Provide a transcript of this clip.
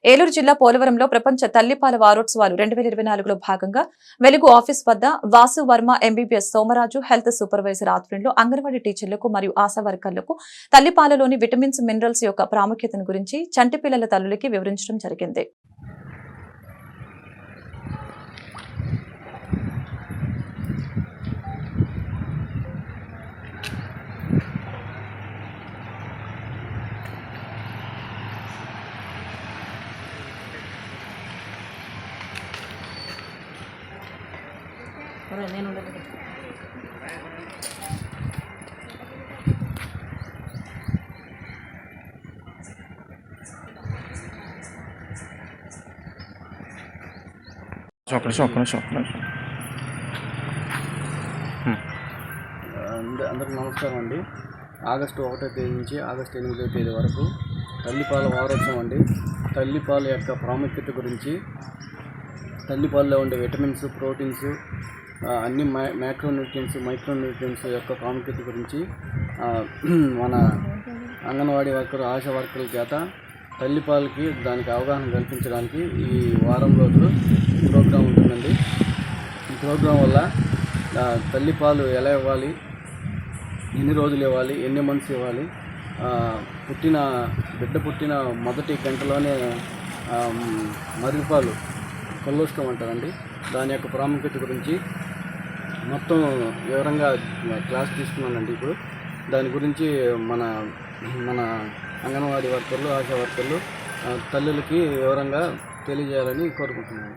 ఏలూరు జిల్లా పోలవరంలో ప్రపంచ తల్లిపాల వారోత్సవాలు 2024లో భాగంగా వెలుగు ఆఫీస్ వద్ద Vasu Varma MBBS Somaraju health supervisor ఆధ్వర్యంలో అంగన్వాడీ టీచర్లకు మరియు ఆశా వర్కర్లకు తల్లిపాలలోని విటమిన్స్ మినరల్స్ యొక్క ప్రాముఖ్యతను గురించి చంటి పిల్లల తల్లులకి వివరించడం జరిగింది. అందరికీ నమస్కారం అండి. ఆగస్టు 1వ తేదీ నుంచి ఆగస్టు 8వ తేదీ వరకు తల్లిపాల వారోత్సవం అండి. తల్లిపాల యొక్క ప్రాముఖ్యత గురించి, తల్లిపాలలో ఉండే విటమిన్స్, ప్రోటీన్స్, అన్ని మైక్రోన్యూట్రియన్స్, మైక్రోన్యూట్రియన్స్ యొక్క ప్రాముఖ్యత గురించి మన అంగన్వాడీ వర్కర్, ఆశా వర్కర్ల చేత తల్లిపాలకి దానికి అవగాహన కల్పించడానికి ఈ వారం రోజులు ప్రోగ్రాం ఉంటుందండి. ఈ ప్రోగ్రాం వల్ల తల్లిపాలు ఎలా ఇవ్వాలి, ఎన్ని రోజులు ఇవ్వాలి, ఎన్ని మంత్స్ ఇవ్వాలి, బిడ్డ పుట్టిన మొదటి గంటలోనే మరుగుపాలు కొల్లోస్టం అంటారండి. దాని యొక్క ప్రాముఖ్యత గురించి మొత్తం వివరంగా క్లాస్ తీసుకున్నానండి. ఇప్పుడు దాని గురించి మన అంగన్వాడీ వర్కర్లు, ఆశా వర్కర్లు తల్లులకి వివరంగా తెలియజేయాలని కోరుకుంటున్నాను.